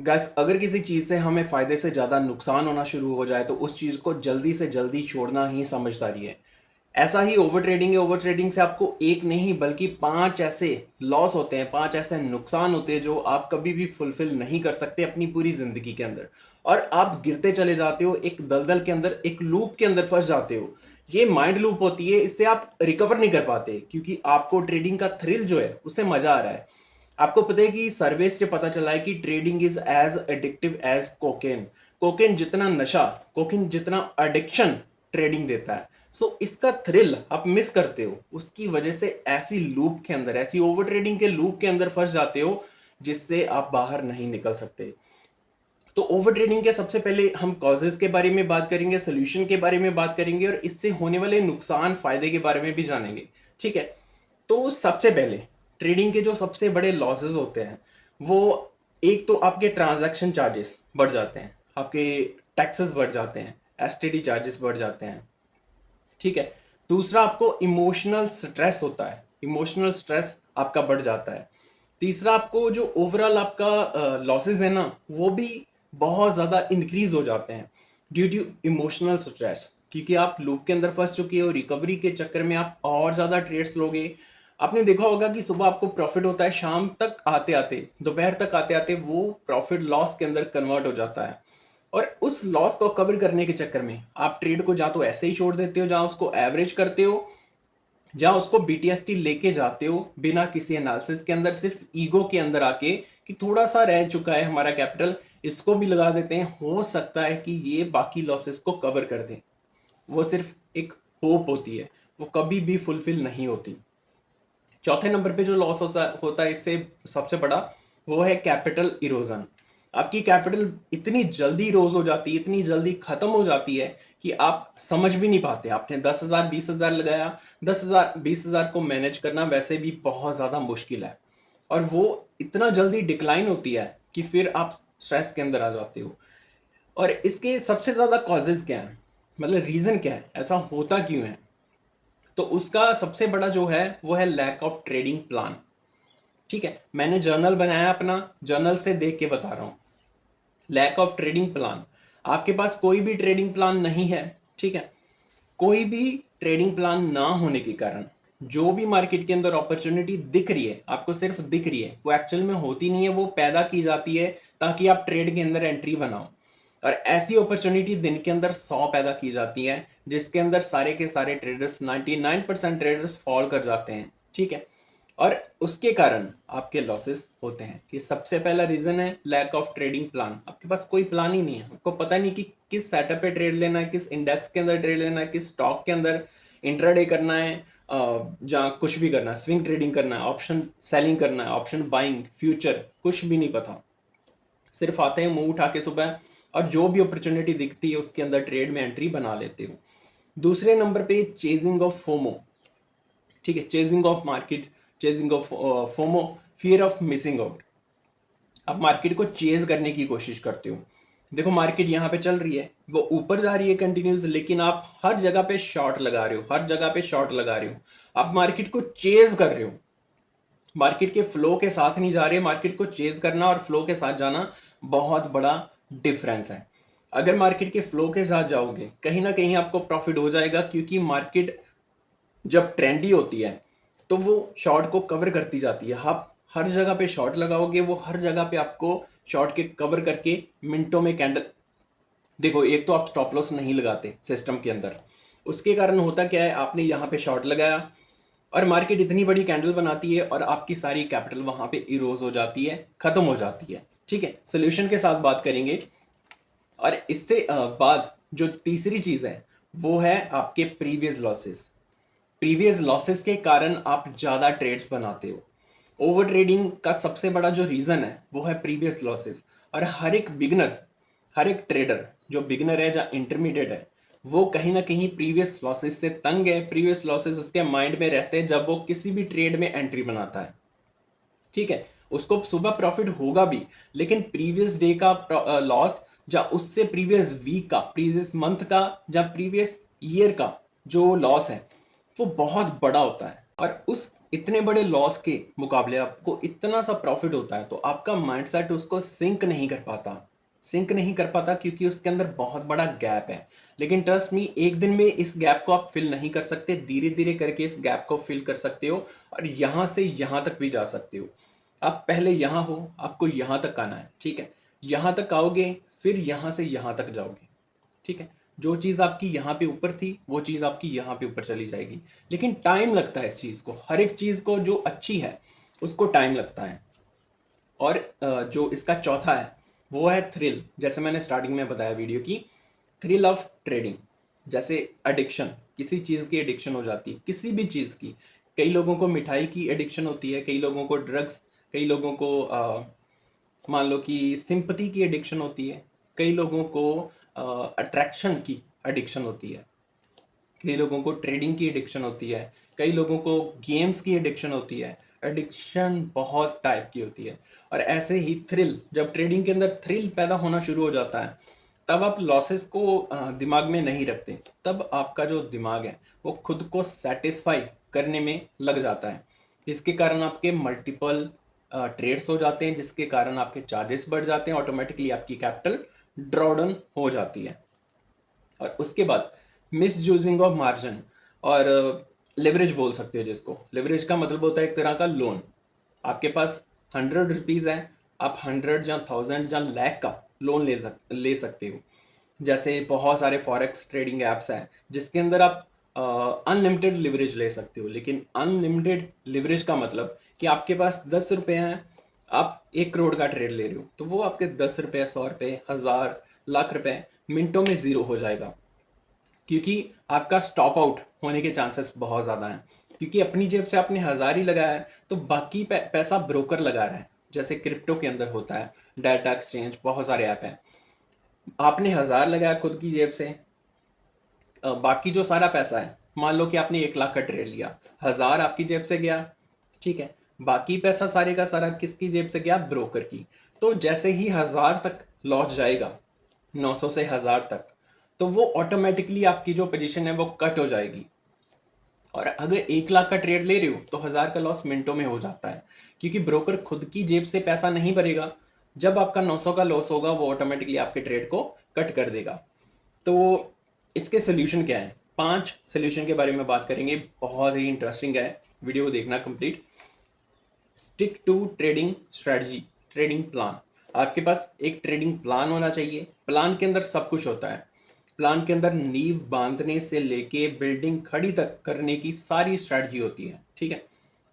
Guys, अगर किसी चीज़ से हमें फ़ायदे से ज़्यादा नुकसान होना शुरू हो जाए तो उस चीज़ को जल्दी से जल्दी छोड़ना ही समझदारी है। ऐसा ही ओवर ट्रेडिंग है। ओवर ट्रेडिंग से आपको एक नहीं बल्कि 5 ऐसे लॉस होते हैं, 5 ऐसे नुकसान होते हैं जो आप कभी भी फुलफिल नहीं कर सकते अपनी पूरी ज़िंदगी के अंदर। और आप गिरते चले जाते हो एक दलदल के अंदर, एक लूप के अंदर फँस जाते हो। ये माइंड लूप होती है, इससे आप रिकवर नहीं कर पाते क्योंकि आपको ट्रेडिंग का थ्रिल जो है उससे मज़ा आ रहा है। आपको पता है कि सर्वे से पता चला है कि trading is as addictive as cocaine. Cocaine जितना नशा, कोकेन जितना एडिक्शन ट्रेडिंग देता है। सो इसका थ्रिल आप मिस करते हो, उसकी वजह से ऐसी लूप के अंदर, ऐसी ओवर ट्रेडिंग के लूप के अंदर फंस जाते हो जिससे आप बाहर नहीं निकल सकते। तो ओवर ट्रेडिंग के सबसे पहले हम कॉजेज के बारे में बात करेंगे, सोल्यूशन के बारे में बात करेंगे और इससे होने वाले नुकसान फायदे के बारे में भी जानेंगे। ठीक है। तो सबसे पहले ट्रेडिंग के जो सबसे बड़े लॉसेस होते हैं वो, एक तो आपके ट्रांजैक्शन चार्जेस बढ़ जाते हैं, आपके टैक्सेस बढ़ जाते हैं, एसटीडी चार्जेस बढ़ जाते हैं। ठीक है। दूसरा, आपको इमोशनल स्ट्रेस होता है, इमोशनल स्ट्रेस आपका बढ़ जाता है। तीसरा, आपको जो ओवरऑल आपका लॉसेस है ना वो भी बहुत ज़्यादा इंक्रीज हो जाते हैं ड्यू टू इमोशनल स्ट्रेस, क्योंकि आप लूप के अंदर फंस चुके हो। रिकवरी के चक्कर में आप और ज़्यादा ट्रेड्स लोगे। आपने देखा होगा कि सुबह आपको प्रॉफिट होता है, शाम तक आते आते, दोपहर तक आते आते वो प्रॉफिट लॉस के अंदर कन्वर्ट हो जाता है। और उस लॉस को कवर करने के चक्कर में आप ट्रेड को या तो ऐसे ही छोड़ देते हो, जहां उसको एवरेज करते हो, जहां उसको बीटीएसटी लेके जाते हो बिना किसी एनालिसिस के अंदर, सिर्फ ईगो के अंदर आके कि थोड़ा सा रह चुका है हमारा कैपिटल, इसको भी लगा देते हैं, हो सकता है कि ये बाकी लॉसेस को कवर कर दे। वो सिर्फ एक होप होती है, वो कभी भी फुलफिल नहीं होती। चौथे नंबर पे जो लॉस होता है इससे सबसे बड़ा, वो है कैपिटल इरोजन। आपकी कैपिटल इतनी जल्दी इरोज हो जाती है, इतनी जल्दी खत्म हो जाती है कि आप समझ भी नहीं पाते। आपने 10,000 20,000 लगाया, 10,000 20,000 को मैनेज करना वैसे भी बहुत ज़्यादा मुश्किल है। और वो इतना जल्दी डिक्लाइन होती है कि फिर आप स्ट्रेस के अंदर आ जाते हो। और इसके सबसे ज़्यादा कॉजेज क्या हैं, मतलब रीज़न क्या है, ऐसा होता क्यों है? तो उसका सबसे बड़ा जो है वो है लैक ऑफ ट्रेडिंग प्लान। ठीक है, मैंने जर्नल बनाया अपना, जर्नल से देख के बता रहा हूं। लैक ऑफ ट्रेडिंग प्लान, आपके पास कोई भी ट्रेडिंग प्लान नहीं है। ठीक है। कोई भी ट्रेडिंग प्लान ना होने के कारण जो भी मार्केट के अंदर अपॉर्चुनिटी दिख रही है, आपको सिर्फ दिख रही है, वो एक्चुअल में होती नहीं है, वो पैदा की जाती है ताकि आप ट्रेड के अंदर एंट्री बनाओ। और ऐसी अपॉर्चुनिटी दिन के अंदर 100 पैदा की जाती है जिसके अंदर सारे के सारे ट्रेडर्स, 99% ट्रेडर्स फॉल कर जाते हैं। ठीक है। और उसके कारण आपके लॉसेस होते हैं कि सबसे पहला रीजन है लैक ऑफ ट्रेडिंग प्लान। आपके पास कोई प्लान ही नहीं है, आपको पता नहीं कि किस सेटअप पे ट्रेड लेना है, किस इंडेक्स के अंदर ट्रेड लेना है, किस स्टॉक के अंदर इंट्राडे करना है, जहाँ कुछ भी करना है, स्विंग ट्रेडिंग करना है, ऑप्शन सेलिंग करना है, ऑप्शन बाइंग, फ्यूचर, कुछ भी नहीं पता। सिर्फ आते हैं मुंह उठा के सुबह और जो भी अपॉर्चुनिटी दिखती है उसके अंदर ट्रेड में एंट्री बना लेते हो। दूसरे नंबर पे चेजिंग ऑफ फोमो। ठीक है, chasing of market, chasing of FOMO, fear of missing out. आप मार्केट को चेज करने की कोशिश करते हो। देखो मार्केट यहाँ पे चल रही है, वो ऊपर जा रही है कंटिन्यूस, लेकिन आप हर जगह पे शॉर्ट लगा रहे हो, हर जगह पे शॉर्ट लगा रहे हो। आप मार्केट को चेज कर रहे हो, मार्केट के फ्लो के साथ नहीं जा रहे। मार्केट को चेज करना और फ्लो के साथ जाना बहुत बड़ा डिफरेंस है। अगर मार्केट के फ्लो के साथ जाओगे कहीं ना कहीं आपको प्रॉफिट हो जाएगा, क्योंकि मार्केट जब ट्रेंडी होती है तो वो शॉर्ट को कवर करती जाती है। आप हर जगह पे शॉर्ट लगाओगे, वो हर जगह पे आपको शॉर्ट के कवर करके मिनटों में कैंडल, देखो एक तो आप स्टॉप लॉस नहीं लगाते सिस्टम के अंदर, उसके कारण होता क्या है, आपने यहाँ पे शॉर्ट लगाया और मार्केट इतनी बड़ी कैंडल बनाती है और आपकी सारी कैपिटल वहां पे इरोज हो जाती है, खत्म हो जाती है। ठीक है, सोल्यूशन के साथ बात करेंगे। और इससे बाद जो तीसरी चीज है वो है आपके प्रीवियस लॉसेस। प्रीवियस लॉसेस के कारण आप ज़्यादा ट्रेड्स बनाते हो। ओवर ट्रेडिंग का सबसे बड़ा जो रीज़न है वो है प्रीवियस लॉसेस। और हर एक बिगनर, हर एक ट्रेडर जो बिगनर है या इंटरमीडिएट है, वो कहीं ना कहीं प्रीवियस लॉसेस से तंग है। प्रीवियस लॉसेस उसके माइंड में रहते हैं जब वो किसी भी ट्रेड में एंट्री बनाता है। ठीक है, उसको सुबह प्रॉफिट होगा भी, लेकिन प्रीवियस डे का लॉस, या उससे प्रीवियस वीक का, प्रीवियस मंथ का, या प्रीवियस ईयर का जो लॉस है वो बहुत बड़ा होता है। और उस इतने बड़े लॉस के मुकाबले आपको इतना सा प्रॉफिट होता है, तो आपका माइंडसेट उसको सिंक नहीं कर पाता क्योंकि उसके अंदर बहुत बड़ा गैप है। लेकिन ट्रस्ट मी, एक दिन में इस गैप को आप फिल नहीं कर सकते, धीरे धीरे करके इस गैप को फिल कर सकते हो और यहाँ से यहाँ तक भी जा सकते हो। आप पहले यहाँ हो, आपको यहाँ तक आना है, ठीक है। यहाँ तक आओगे, फिर यहाँ से यहाँ तक जाओगे, ठीक है। जो चीज़ आपकी यहाँ पे ऊपर थी वो चीज़ आपकी यहाँ पे ऊपर चली जाएगी, लेकिन टाइम लगता है इस चीज़ को। हर एक चीज़ को जो अच्छी है उसको टाइम लगता है। और जो इसका चौथा है वो है थ्रिल। जैसे मैंने स्टार्टिंग में बताया वीडियो की, थ्रिल ऑफ ट्रेडिंग। जैसे एडिक्शन, किसी चीज़ की एडिक्शन हो जाती है, किसी भी चीज़ की। कई लोगों को मिठाई की एडिक्शन होती है, कई लोगों को ड्रग्स, कई लोगों को मान लो कि सिंपथी की एडिक्शन होती है, कई लोगों को अट्रैक्शन की एडिक्शन होती है, कई लोगों को ट्रेडिंग की एडिक्शन होती है, कई लोगों को गेम्स की एडिक्शन होती है। एडिक्शन बहुत टाइप की होती है। और ऐसे ही थ्रिल, जब ट्रेडिंग के अंदर थ्रिल पैदा होना शुरू हो जाता है, तब आप लॉसेस को दिमाग में नहीं रखते। तब आपका जो दिमाग है वो खुद को सेटिस्फाई करने में लग जाता है। इसके कारण आपके मल्टीपल ट्रेड्स हो जाते हैं, जिसके कारण आपके चार्जेस बढ़ जाते हैं, ऑटोमेटिकली आपकी कैपिटल ड्रॉडाउन हो जाती है। और उसके बाद मिस यूजिंग ऑफ मार्जिन और लेवरेज बोल सकते हो जिसको। लेवरेज का मतलब होता है एक तरह का लोन। आपके पास 100 रुपीज़ है, आप 100 या 1000 या लाख का लोन ले सकते हो। जैसे बहुत सारे फॉरेक्स ट्रेडिंग ऐप्स हैं जिसके अंदर आप अनलिमिटेड लिवरेज ले सकते हो। लेकिन अनलिमिटेड लिवरेज का मतलब कि आपके पास 10 रुपये हैं, आप 1 करोड़ का ट्रेड ले रहे हो, तो वो आपके 10 रुपये, 100 रुपये, 1000, लाख रुपए मिनटों में ज़ीरो हो जाएगा। क्योंकि आपका स्टॉप आउट होने के चांसेस बहुत ज़्यादा हैं। क्योंकि अपनी जेब से आपने 1000 ही लगाया है, तो बाकी पैसा ब्रोकर लगा रहा है। जैसे क्रिप्टो के अंदर होता है, डाटा एक्सचेंज, बहुत सारे ऐप हैं। आपने 1000 लगाया खुद की जेब से, बाकी जो सारा पैसा है, मान लो कि आपने 1 लाख का ट्रेड लिया, 1000 आपकी जेब से गया, ठीक है। बाकी पैसा सारे का सारा किसकी जेब से गया? ब्रोकर की। तो जैसे ही 1000 तक लॉस जाएगा, 900 से 1000 तक, तो वो ऑटोमेटिकली आपकी जो पोजीशन है वो कट हो जाएगी। और अगर 1 लाख का ट्रेड ले रहे हो तो 1000 का लॉस मिनटों में हो जाता है, क्योंकि ब्रोकर खुद की जेब से पैसा नहीं भरेगा। जब आपका 900 का लॉस होगा वो ऑटोमेटिकली आपके ट्रेड को कट कर देगा। तो इसके सोल्यूशन क्या है? 5 सोल्यूशन के बारे में बात करेंगे, बहुत ही इंटरेस्टिंग है, वीडियो को देखना complete. Stick to trading strategy, trading plan. आपके पास एक ट्रेडिंग प्लान होना चाहिए। प्लान के अंदर सब कुछ होता है। प्लान के अंदर नींव बांधने से लेके बिल्डिंग खड़ी तक करने की सारी स्ट्रेटजी होती है, ठीक है।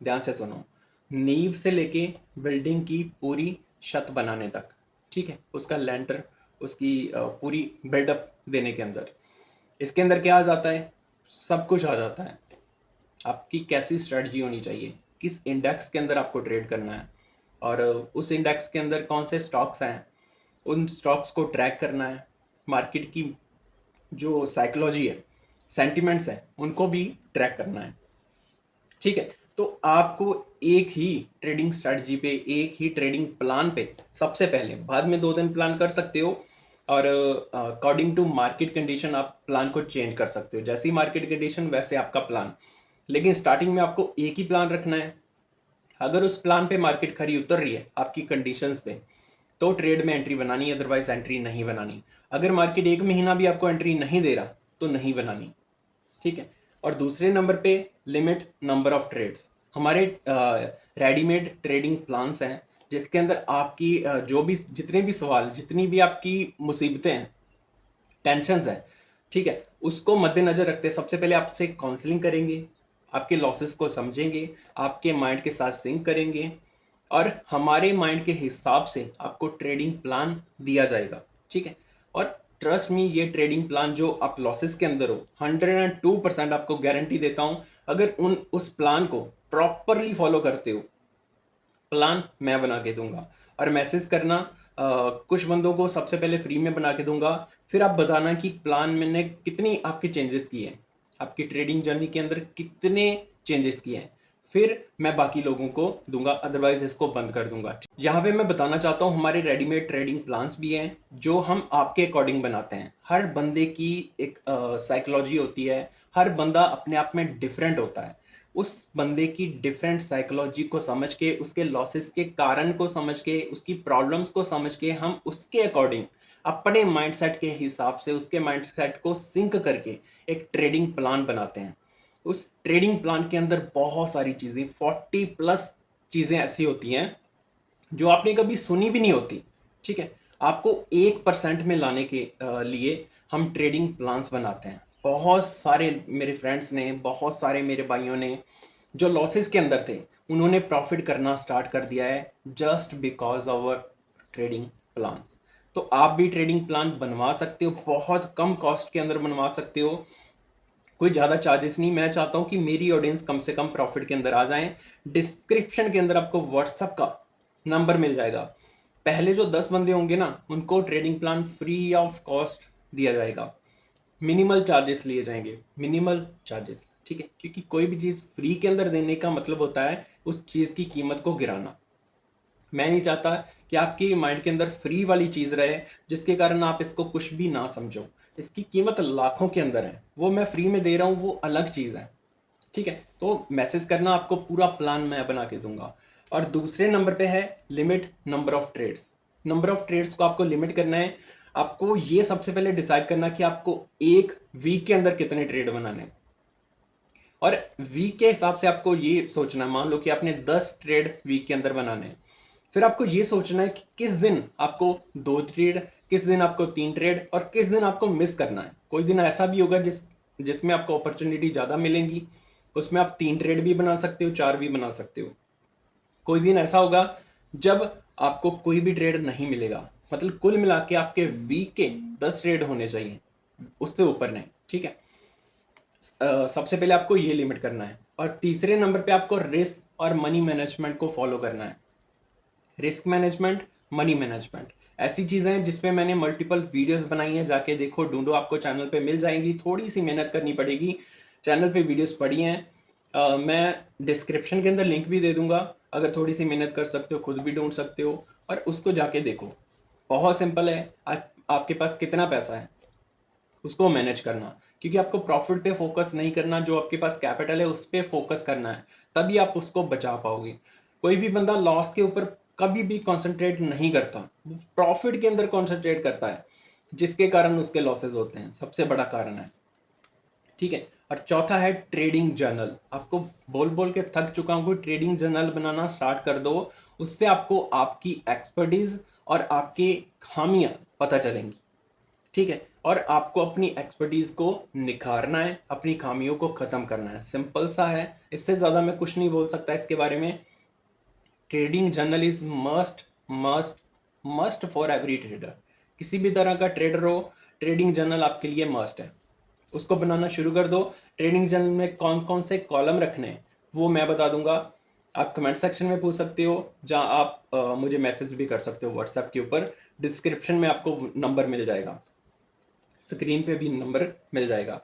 ध्यान से सुनो, नींव से लेके बिल्डिंग की पूरी छत बनाने तक, ठीक है, उसका लेंटर, उसकी पूरी बिल्डअप देने के अंदर, इसके अंदर क्या आ जाता है? सब कुछ आ जाता है। आपकी कैसी स्ट्रेटजी होनी चाहिए, किस इंडेक्स के अंदर आपको ट्रेड करना है, और उस इंडेक्स के अंदर कौन से स्टॉक्स हैं, उन स्टॉक्स को ट्रैक करना है। मार्केट की जो साइकोलॉजी है, सेंटिमेंट्स हैं, उनको भी ट्रैक करना है, ठीक है। तो आपको एक ही ट्रेडिंग स्ट्रेटजी पे, एक ही ट्रेडिंग प्लान पे, सबसे पहले, बाद में 2 दिन प्लान कर सकते हो, और अकॉर्डिंग टू मार्केट कंडीशन आप प्लान को चेंज कर सकते हो। जैसी मार्केट कंडीशन वैसे आपका प्लान। लेकिन स्टार्टिंग में आपको एक ही प्लान रखना है। अगर उस प्लान पे मार्केट खरी उतर रही है आपकी कंडीशंस पे, तो ट्रेड में एंट्री बनानी, अदरवाइज एंट्री नहीं बनानी। अगर मार्केट 1 महीना भी आपको एंट्री नहीं दे रहा तो नहीं बनानी, ठीक है। और दूसरे नंबर पे, लिमिट नंबर ऑफ ट्रेड्स। हमारे रेडीमेड ट्रेडिंग प्लान्स हैं जिसके अंदर आपकी जो भी, जितने भी सवाल, जितनी भी आपकी मुसीबतें हैं, टेंशन्स हैं, ठीक है, उसको मद्देनजर रखते सबसे पहले आपसे काउंसलिंग करेंगे, आपके लॉसेस को समझेंगे, आपके माइंड के साथ सिंक करेंगे, और हमारे माइंड के हिसाब से आपको ट्रेडिंग प्लान दिया जाएगा, ठीक है। और ट्रस्ट मी, ये ट्रेडिंग प्लान जो आप लॉसेस के अंदर हो, 102% आपको गारंटी देता हूं, अगर उस प्लान को प्रॉपरली फॉलो करते हो, प्लान मैं बना के दूंगा। और मैसेज करना, कुछ बंदों को सबसे पहले फ्री में बना के दूंगा, फिर आप बताना कि प्लान मैंने कितनी आपके चेंजेस किए हैं, आपकी ट्रेडिंग जर्नी के अंदर कितने चेंजेस किए हैं, फिर मैं बाकी लोगों को दूंगा, अदरवाइज इसको बंद कर दूंगा। यहाँ पे मैं बताना चाहता हूँ, हमारे रेडीमेड ट्रेडिंग प्लान्स भी हैं जो हम आपके अकॉर्डिंग बनाते हैं। हर बंदे की एक साइकोलॉजी होती है, हर बंदा अपने आप में डिफरेंट होता है। उस बंदे की डिफरेंट साइकोलॉजी को समझ के, उसके लॉसेस के कारण को समझ के, उसकी प्रॉब्लम्स को समझ के हम उसके अकॉर्डिंग अपने माइंडसेट के हिसाब से उसके माइंडसेट को सिंक करके एक ट्रेडिंग प्लान बनाते हैं। उस ट्रेडिंग प्लान के अंदर बहुत सारी चीज़ें, 40 प्लस चीज़ें ऐसी होती हैं जो आपने कभी सुनी भी नहीं होती। ठीक है, आपको 1% में लाने के लिए हम ट्रेडिंग प्लान्स बनाते हैं। बहुत सारे मेरे फ्रेंड्स ने, बहुत सारे मेरे भाइयों ने जो लॉसेस के अंदर थे, उन्होंने प्रॉफिट करना स्टार्ट कर दिया है just because of trading plans. तो आप भी ट्रेडिंग प्लान बनवा सकते हो, बहुत कम कॉस्ट के अंदर बनवा सकते हो, कोई ज़्यादा चार्जेस नहीं। मैं चाहता हूँ कि मेरी ऑडियंस कम से कम प्रॉफिट के अंदर आ जाएं। डिस्क्रिप्शन के अंदर आपको व्हाट्सएप का नंबर मिल जाएगा। पहले जो 10 बंदे होंगे ना, उनको trading plan free of cost दिया जाएगा। मिनिमल चार्जेस लिए जाएंगे, मिनिमल चार्जेस। ठीक है, क्योंकि कोई भी चीज़ फ्री के अंदर देने का मतलब होता है उस चीज़ की कीमत को गिराना। मैं नहीं चाहता कि आपके माइंड के अंदर फ्री वाली चीज़ रहे जिसके कारण आप इसको कुछ भी ना समझो। इसकी कीमत लाखों के अंदर है, वो मैं फ्री में दे रहा हूँ, वो अलग चीज़ है। ठीक है, तो मैसेज करना, आपको पूरा प्लान मैं बना के दूंगा। और दूसरे नंबर पे है limit number of trades. Number of trades को आपको लिमिट करना है। आपको ये सबसे पहले डिसाइड करना कि आपको एक वीक के अंदर कितने ट्रेड बनाने हैं। और वीक के हिसाब से आपको ये सोचना है, मान लो कि आपने 10 ट्रेड वीक के अंदर बनाने हैं। फिर आपको ये सोचना है कि किस दिन आपको 2 ट्रेड, किस दिन आपको 3 ट्रेड और किस दिन आपको मिस करना है। कोई दिन ऐसा भी होगा जिसमें आपको अपॉर्चुनिटी ज़्यादा मिलेंगी, उसमें आप 3 ट्रेड भी बना सकते हो, 4 भी बना सकते हो। कोई दिन ऐसा होगा जब आपको कोई भी ट्रेड नहीं मिलेगा। मतलब कुल मिला के आपके वीक के 10 ट्रेड होने चाहिए, उससे ऊपर नहीं। ठीक है, सबसे पहले आपको ये लिमिट करना है। और तीसरे नंबर पे आपको रिस्क और मनी मैनेजमेंट को फॉलो करना है। रिस्क मैनेजमेंट, मनी मैनेजमेंट ऐसी चीज़ें हैं जिसपे मैंने मल्टीपल वीडियोस बनाई हैं, जाके देखो, ढूंढो, आपको चैनल पे मिल जाएंगी। थोड़ी सी मेहनत करनी पड़ेगी, चैनल पे वीडियोस पड़ी हैं। मैं डिस्क्रिप्शन के अंदर लिंक भी दे दूंगा, अगर थोड़ी सी मेहनत कर सकते हो खुद भी ढूंढ सकते हो और उसको जाके देखो। बहुत सिंपल है। आपके पास कितना पैसा है उसको मैनेज करना, क्योंकि आपको प्रॉफिट पे फोकस नहीं करना, जो आपके पास कैपिटल है उस पे फोकस करना है, तभी आप उसको बचा पाओगे। कोई भी बंदा लॉस के ऊपर कभी भी कंसंट्रेट नहीं करता, प्रॉफिट के अंदर कंसंट्रेट करता है, जिसके कारण उसके लॉसेस होते हैं, सबसे बड़ा कारण है। ठीक है, और चौथा है ट्रेडिंग जर्नल। आपको बोल बोल के थक चुका हूँ, ट्रेडिंग जर्नल बनाना स्टार्ट कर दो। उससे आपको आपकी एक्सपर्टीज और आपके खामियां पता चलेंगी। ठीक है, और आपको अपनी एक्सपर्टीज को निखारना है, अपनी खामियों को खत्म करना है। सिंपल सा है, इससे ज्यादा मैं कुछ नहीं बोल सकता इसके बारे में। Trading journal is must must must for every trader. किसी भी तरह का ट्रेडर हो, ट्रेडिंग जर्नल आपके लिए मस्ट है। उसको बनाना शुरू कर दो। ट्रेडिंग जर्नल में कौन कौन से कॉलम रखने हैं वो मैं बता दूंगा। आप कमेंट सेक्शन में पूछ सकते हो, जहां आप मुझे मैसेज भी कर सकते हो व्हाट्सएप के ऊपर। डिस्क्रिप्शन में आपको नंबर मिल जाएगा, स्क्रीन पे भी नंबर मिल जाएगा।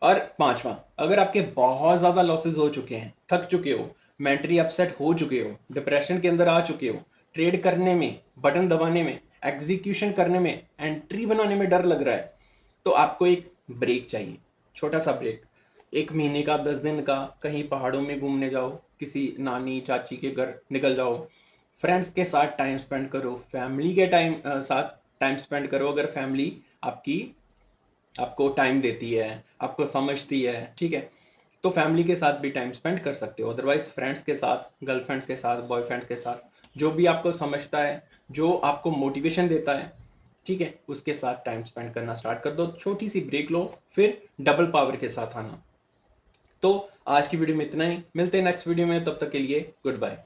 और पांचवा, अगर आपके बहुत ज़्यादा लॉसेस हो चुके हैं, थक चुके हो, मेंटली अपसेट हो चुके हो, डिप्रेशन के अंदर आ चुके हो, ट्रेड करने में, बटन दबाने में, एग्जीक्यूशन करने में, एंट्री बनाने में डर लग रहा है, तो आपको एक ब्रेक चाहिए, छोटा सा ब्रेक। 1 महीने का, 10 दिन का, कहीं पहाड़ों में घूमने जाओ, किसी नानी चाची के घर निकल जाओ, फ्रेंड्स के साथ टाइम स्पेंड करो, फैमिली के साथ टाइम स्पेंड करो। अगर फैमिली आपकी आपको टाइम देती है, आपको समझती है, ठीक है, तो फैमिली के साथ भी टाइम स्पेंड कर सकते हो। अदरवाइज फ्रेंड्स के साथ, गर्लफ्रेंड के साथ, बॉयफ्रेंड के साथ, जो भी आपको समझता है, जो आपको मोटिवेशन देता है, ठीक है, उसके साथ टाइम स्पेंड करना स्टार्ट कर दो। छोटी सी ब्रेक लो, फिर डबल पावर के साथ आना। तो आज की वीडियो में इतना ही, मिलते हैं नेक्स्ट वीडियो में, तब तक के लिए गुड बाय।